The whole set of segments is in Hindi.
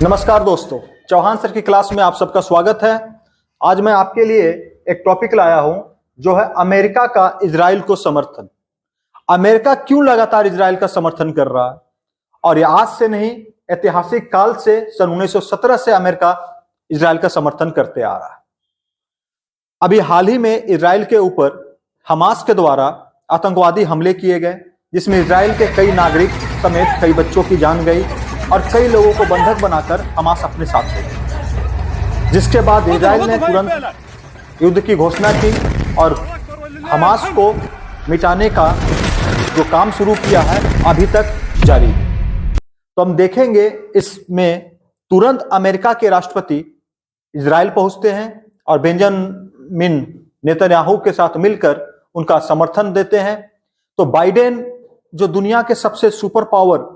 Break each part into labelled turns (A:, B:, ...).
A: नमस्कार दोस्तों, चौहान सर की क्लास में आप सबका स्वागत है। आज मैं आपके लिए एक टॉपिक लाया हूं जो है अमेरिका का इजराइल को समर्थन। अमेरिका क्यों लगातार इजराइल का समर्थन कर रहा है, और ये आज से नहीं, ऐतिहासिक काल से सन 1917 से अमेरिका इजराइल का समर्थन करते आ रहा है। अभी हाल ही में इजराइल के ऊपर हमास के द्वारा आतंकवादी हमले किए गए, जिसमें इजराइल के कई नागरिक समेत कई बच्चों की जान गई और कई लोगों को बंधक बनाकर हमास अपने साथ ले गई, जिसके बाद इजराइल ने तुरंत युद्ध की घोषणा की और हमास को मिटाने का जो काम शुरू किया है अभी तक जारी है। तो हम देखेंगे इसमें तुरंत अमेरिका के राष्ट्रपति इजराइल पहुंचते हैं और बेंजामिन नेतन्याहू के साथ मिलकर उनका समर्थन देते हैं। तो बाइडेन जो दुनिया के सबसे सुपर पावर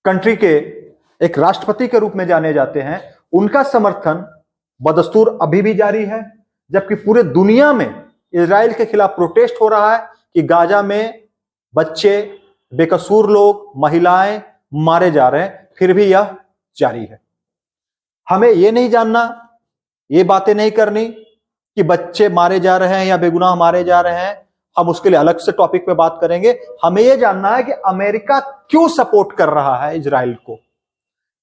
A: कंट्री के एक राष्ट्रपति के रूप में जाने जाते हैं, उनका समर्थन बदस्तूर अभी भी जारी है, जबकि पूरे दुनिया में इजराइल के खिलाफ प्रोटेस्ट हो रहा है कि गाजा में बच्चे, बेकसूर लोग, महिलाएं मारे जा रहे हैं, फिर भी यह जारी है। हमें यह नहीं जानना, ये बातें नहीं करनी कि बच्चे मारे जा रहे हैं या बेगुनाह मारे जा रहे हैं, हम उसके लिए अलग से टॉपिक पे बात करेंगे। हमें यह जानना है कि अमेरिका क्यों सपोर्ट कर रहा है इजराइल को।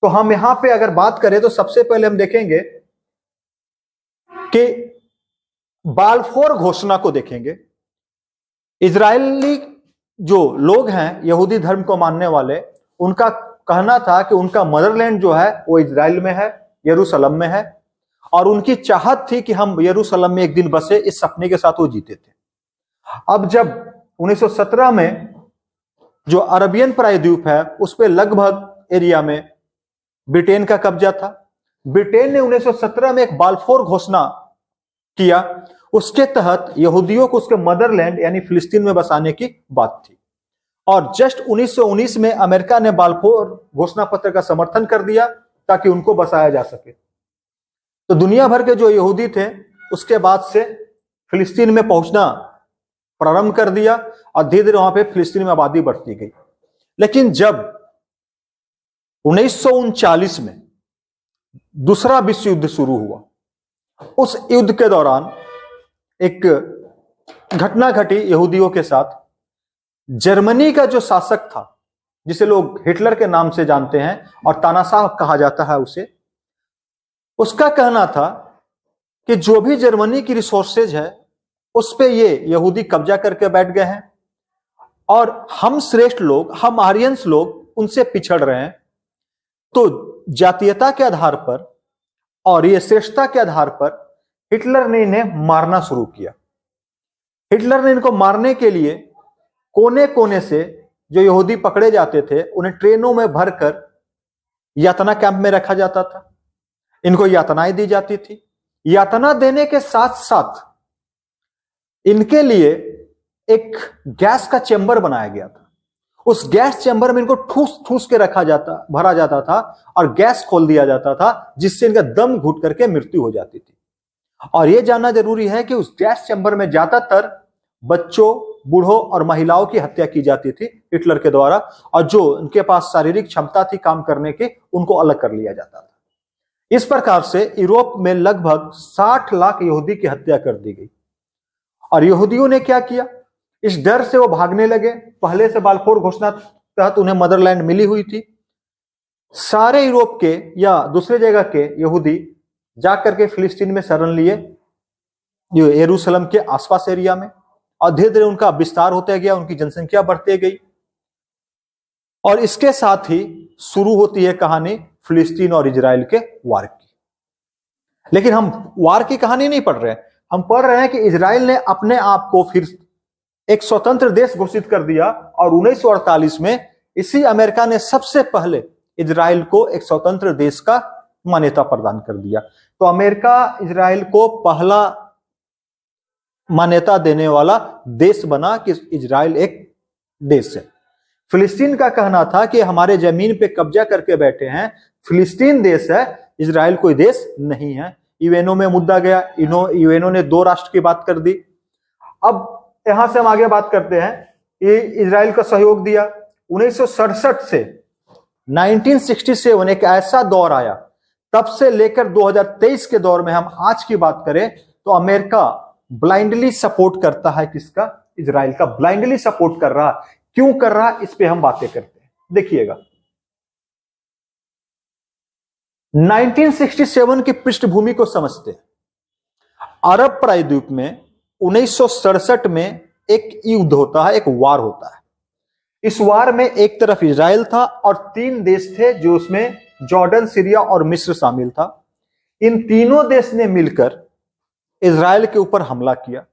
A: तो हम यहां पे अगर बात करें तो सबसे पहले हम देखेंगे कि बाल्फोर घोषणा को देखेंगे। इजरायली जो लोग हैं, यहूदी धर्म को मानने वाले, उनका कहना था कि उनका मदरलैंड जो है वो इजराइल में है, यरूशलेम में है, और उनकी चाहत थी कि हम यरूशलेम में एक दिन बसे। इस सपने के साथ वो जीते थे। अब जब 1917 में जो अरबियन प्रायद्वीप है उस पे लगभग एरिया में ब्रिटेन का कब्जा था, ब्रिटेन ने 1917 में एक बाल्फोर घोषणा किया। उसके तहत यहूदियों को उसके मदरलैंड यानी फिलिस्तीन में बसाने की बात थी, और जस्ट 1919 में अमेरिका ने बाल्फोर घोषणा पत्र का समर्थन कर दिया ताकि उनको बसाया जा सके। तो दुनिया भर के जो यहूदी थे उसके बाद से फिलिस्तीन में पहुंचना प्रारंभ कर दिया और धीरे धीरे वहां पे फिलिस्तीन में आबादी बढ़ती गई। लेकिन जब 1939 में दूसरा विश्व युद्ध शुरू हुआ, उस युद्ध के दौरान एक घटना घटी यहूदियों के साथ। जर्मनी का जो शासक था, जिसे लोग हिटलर के नाम से जानते हैं और तानाशाह कहा जाता है उसे, उसका कहना था कि जो भी जर्मनी की रिसोर्सेज है उस पे ये यहूदी कब्जा करके बैठ गए हैं और हम श्रेष्ठ लोग, हम आर्यंस लोग उनसे पिछड़ रहे हैं। तो जातीयता के आधार पर और ये श्रेष्ठता के आधार पर हिटलर ने इन्हें मारना शुरू किया। हिटलर ने इनको मारने के लिए कोने कोने से जो यहूदी पकड़े जाते थे उन्हें ट्रेनों में भरकर यातना कैंप में रखा जाता था। इनको यातनाएं दी जाती थी। यातना देने के साथ साथ इनके लिए एक गैस का चेंबर बनाया गया था। उस गैस चेंबर में इनको ठूस ठूस के भरा जाता था और गैस खोल दिया जाता था, जिससे इनका दम घुट करके मृत्यु हो जाती थी। और यह जानना जरूरी है कि उस गैस चेंबर में ज्यादातर बच्चों, बूढ़ों और महिलाओं की हत्या की जाती थी हिटलर के द्वारा, और जो उनके पास शारीरिक क्षमता थी काम करने की, उनको अलग कर लिया जाता था। इस प्रकार से यूरोप में लगभग 60 लाख यहूदी की हत्या कर दी गई। और यहूदियों ने क्या किया, इस डर से वो भागने लगे। पहले से बाल्फोर घोषणा तहत उन्हें मदरलैंड मिली हुई थी। सारे यूरोप के या दूसरे जगह के यहूदी जाकर के फिलिस्तीन में शरण लिए, जो यरूशलेम के आसपास एरिया में, और धीरे धीरे उनका विस्तार होता गया, उनकी जनसंख्या बढ़ती गई। और इसके साथ ही शुरू होती है कहानी फिलिस्तीन और इजराइल के वार की। लेकिन हम वार की कहानी नहीं पढ़ रहे हैं, हम पढ़ रहे हैं कि इजराइल ने अपने आप को फिर एक स्वतंत्र देश घोषित कर दिया, और 1948 में इसी अमेरिका ने सबसे पहले इजराइल को एक स्वतंत्र देश का मान्यता प्रदान कर दिया। तो अमेरिका इजराइल को पहला मान्यता देने वाला देश बना कि इजराइल एक देश है। फिलिस्तीन का कहना था कि हमारे जमीन पे कब्जा करके बैठे हैं, फिलिस्तीन देश है, इजराइल कोई देश नहीं है। यूएनओ में मुद्दा गया, यूएनओ ने 2 राष्ट्र की बात कर दी। अब यहां से हम आगे बात करते हैं। ये इजराइल का सहयोग दिया। 1967 से 1967 एक ऐसा दौर आया, तब से लेकर 2023 के दौर में हम आज की बात करें तो अमेरिका ब्लाइंडली सपोर्ट करता है किसका? इजराइल का ब्लाइंडली सपोर्ट कर रहा। क्यों कर रहा, इस पे हम बातें करते हैं। देखिएगा 1967 की पृष्ठभूमि को समझते हैं। अरब प्रायद्वीप में 1967 में एक युद्ध होता है, एक वार होता है। इस वार में एक तरफ इजराइल था और 3 देश थे जो उसमें जॉर्डन, सीरिया और मिस्र शामिल था। इन तीनों देश ने मिलकर इजराइल के ऊपर हमला किया।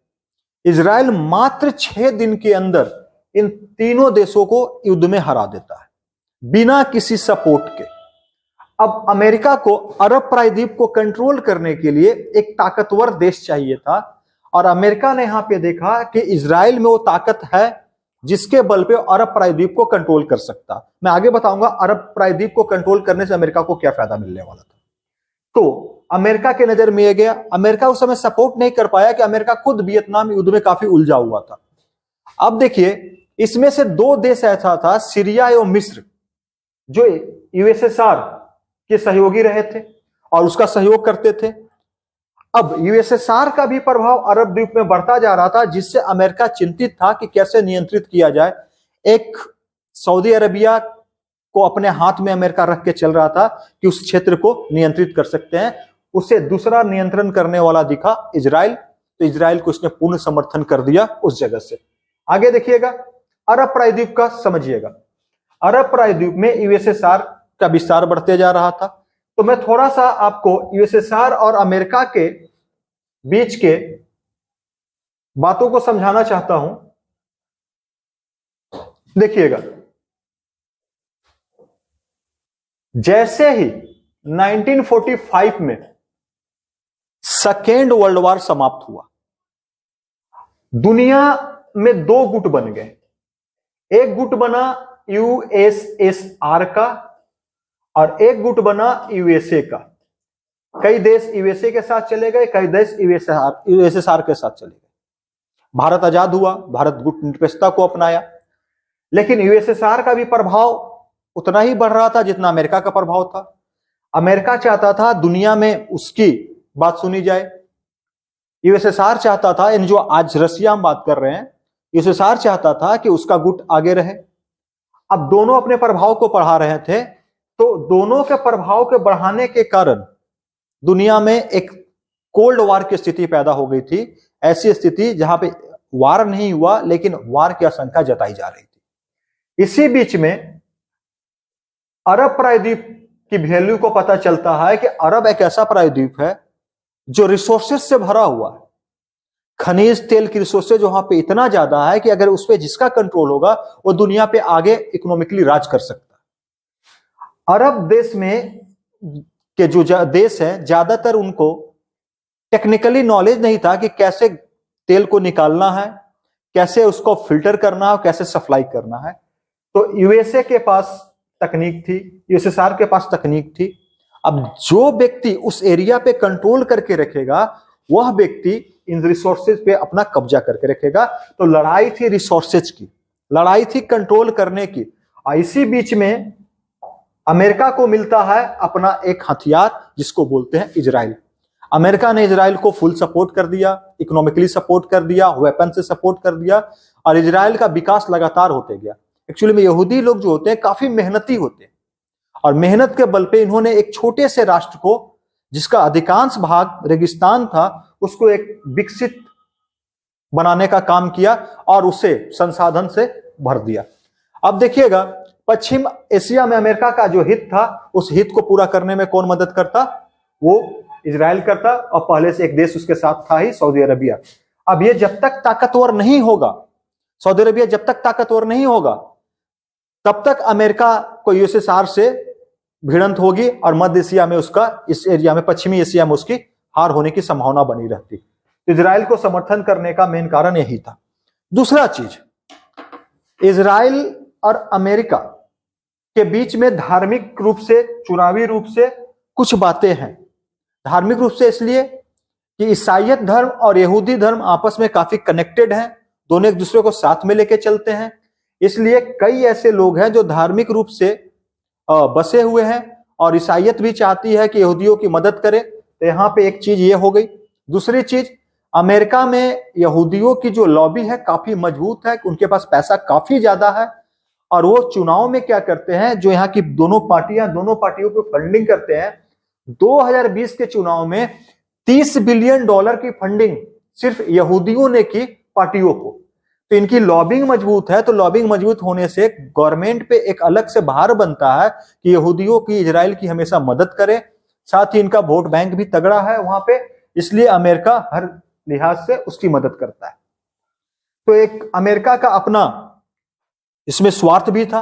A: इजराइल मात्र 6 दिन के अंदर इन तीनों देशों को युद्ध में हरा देता है, बिना किसी सपोर्ट के। अब अमेरिका को अरब प्रायद्वीप को कंट्रोल करने के लिए एक ताकतवर देश चाहिए था, और अमेरिका ने यहां पे देखा कि इजराइल में वो ताकत है जिसके बल पे अरब प्रायद्वीप को कंट्रोल कर सकता। मैं आगे बताऊंगा अरब प्रायद्वीप को कंट्रोल करने से अमेरिका को क्या फायदा मिलने वाला था। तो अमेरिका के नजर में यह गया, अमेरिका उस समय सपोर्ट नहीं कर पाया कि अमेरिका खुद वियतनाम युद्ध में काफी उलझा हुआ था। अब देखिए इसमें से 2 देश ऐसा था, सीरिया एवं मिस्र, जो यूएसएसआर के सहयोगी रहे थे और उसका सहयोग करते थे। अब यूएसएसआर का भी प्रभाव अरब द्वीप में बढ़ता जा रहा था, जिससे अमेरिका चिंतित था कि कैसे नियंत्रित किया जाए। एक सऊदी अरबिया को अपने हाथ में अमेरिका रख के चल रहा था कि उस क्षेत्र को नियंत्रित कर सकते हैं। उसे दूसरा नियंत्रण करने वाला दिखा इजराइल, तो इजराइल को उसने पूर्ण समर्थन कर दिया उस जगह से। आगे देखिएगा अरब प्रायद्वीप का समझिएगा। अरब प्रायद्वीप में यूएसएसआर का विस्तार बढ़ते जा रहा था। तो मैं थोड़ा सा आपको यूएसएसआर और अमेरिका के बीच के बातों को समझाना चाहता हूं। देखिएगा जैसे ही 1945 में सेकेंड वर्ल्ड वॉर समाप्त हुआ, दुनिया में 2 गुट बन गए। एक गुट बना यूएसएसआर का और एक गुट बना यूएसए का। कई देश यूएसए के साथ चले गए, कई देश यूएसएसआर के साथ चले गए। भारत आजाद हुआ, भारत गुट निरपेक्षता को अपनाया, लेकिन यूएसएसआर का भी प्रभाव उतना ही बढ़ रहा था जितना अमेरिका का प्रभाव था। अमेरिका चाहता था दुनिया में उसकी बात सुनी जाए। यूएसएसआर चाहता था, इन जो आज रसिया हम बात कर रहे हैं, यूएसएसआर चाहता था कि उसका गुट आगे रहे। अब दोनों अपने प्रभाव को बढ़ा रहे थे, तो दोनों के प्रभाव के बढ़ाने के कारण दुनिया में एक कोल्ड वॉर की स्थिति पैदा हो गई थी। ऐसी स्थिति जहां पे वार नहीं हुआ लेकिन वार की आशंका जताई जा रही थी। इसी बीच में अरब प्रायद्वीप की वैल्यू को पता चलता है कि अरब एक ऐसा प्रायद्वीप है जो रिसोर्सेज से भरा हुआ है। खनिज तेल की रिसोर्सेज वहां पे इतना ज्यादा है कि अगर उस पर जिसका कंट्रोल होगा वो दुनिया पे आगे इकोनॉमिकली राज कर सकता है। अरब देश में के जो देश हैं, ज्यादातर उनको टेक्निकली नॉलेज नहीं था कि कैसे तेल को निकालना है, कैसे उसको फिल्टर करना है, कैसे सप्लाई करना है। तो यूएसए के पास तकनीक थी, यूएसएसआर के पास तकनीक थी। अब जो व्यक्ति उस एरिया पे कंट्रोल करके रखेगा, वह व्यक्ति इन रिसोर्सेज पे अपना कब्जा करके रखेगा। तो लड़ाई थी रिसोर्सेज की, लड़ाई थी कंट्रोल करने की। इसी बीच में अमेरिका को मिलता है अपना एक हथियार जिसको बोलते हैं इजराइल। अमेरिका ने इजराइल को फुल सपोर्ट कर दिया, इकोनॉमिकली सपोर्ट कर दिया, वेपन से सपोर्ट कर दिया, और इजराइल का विकास लगातार होते गया। एक्चुअली में यहूदी लोग जो होते हैं काफी मेहनती होते हैं, और मेहनत के बल पे इन्होंने एक छोटे से राष्ट्र को, जिसका अधिकांश भाग रेगिस्तान था, उसको एक विकसित बनाने का काम किया और उसे संसाधन से भर दिया। अब देखिएगा पश्चिम एशिया में अमेरिका का जो हित था, उस हित को पूरा करने में कौन मदद करता? वो इजराइल करता, और पहले से एक देश उसके साथ था ही, सऊदी अरबिया। अब ये जब तक ताकतवर नहीं होगा, सऊदी अरबिया जब तक ताकतवर नहीं होगा, तब तक अमेरिका को यूएसएसआर से भिड़ंत होगी और मध्य एशिया में उसका, इस एरिया में पश्चिमी एशिया में उसकी हार होने की संभावना बनी रहती। इजराइल को समर्थन करने का मेन कारण यही था। दूसरा चीज, इजराइल और अमेरिका के बीच में धार्मिक रूप से, चुनावी रूप से कुछ बातें हैं। धार्मिक रूप से इसलिए कि ईसाईयत धर्म और यहूदी धर्म आपस में काफी कनेक्टेड हैं, दोनों एक दूसरे को साथ में लेके चलते हैं। इसलिए कई ऐसे लोग हैं जो धार्मिक रूप से बसे हुए हैं और ईसाइयत भी चाहती है कि यहूदियों की मदद करे। तो यहाँ पे एक चीज ये हो गई। दूसरी चीज, अमेरिका में यहूदियों की जो लॉबी है काफी मजबूत है, उनके पास पैसा काफी ज्यादा है और वो चुनाव में क्या करते हैं, जो यहाँ की दोनों पार्टियों को फंडिंग करते हैं। 2020 के चुनाव में $30 बिलियन की फंडिंग सिर्फ यहूदियों ने की पार्टियों को। तो इनकी लॉबिंग मजबूत है। तो लॉबिंग मजबूत होने से गवर्नमेंट पे एक अलग से भार बनता है कि यहूदियों की, इजराइल की हमेशा मदद करे। साथ ही इनका वोट बैंक भी तगड़ा है वहां पे, इसलिए अमेरिका हर लिहाज से उसकी मदद करता है। तो एक अमेरिका का अपना इसमें स्वार्थ भी था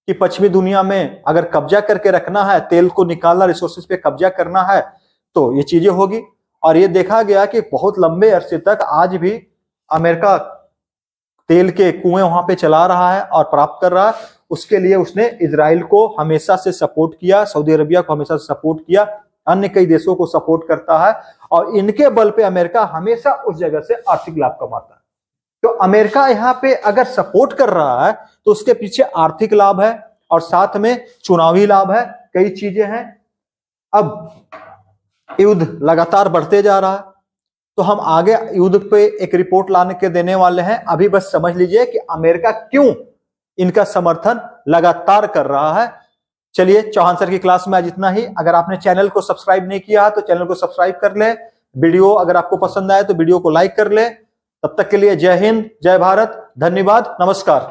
A: कि पश्चिमी दुनिया में अगर कब्जा करके रखना है, तेल को निकालना, रिसोर्सेज पे कब्जा करना है, तो ये चीजें होगी। और ये देखा गया कि बहुत लंबे अरसे तक आज भी अमेरिका तेल के कुएं वहां पे चला रहा है और प्राप्त कर रहा है। उसके लिए उसने इजराइल को हमेशा से सपोर्ट किया, सऊदी अरबिया को हमेशा से सपोर्ट किया, अन्य कई देशों को सपोर्ट करता है और इनके बल पे अमेरिका हमेशा उस जगह से आर्थिक लाभ कमाता है। तो अमेरिका यहाँ पे अगर सपोर्ट कर रहा है तो उसके पीछे आर्थिक लाभ है और साथ में चुनावी लाभ है, कई चीजें हैं। अब युद्ध लगातार बढ़ते जा रहा है, तो हम आगे युद्ध पे एक रिपोर्ट लाने के देने वाले हैं। अभी बस समझ लीजिए कि अमेरिका क्यों इनका समर्थन लगातार कर रहा है। चलिए, चौहान सर की क्लास में आज इतना ही। अगर आपने चैनल को सब्सक्राइब नहीं किया तो चैनल को सब्सक्राइब कर ले। वीडियो अगर आपको पसंद आए तो वीडियो को लाइक कर ले। तब तक के लिए जय हिंद, जय भारत, धन्यवाद, नमस्कार।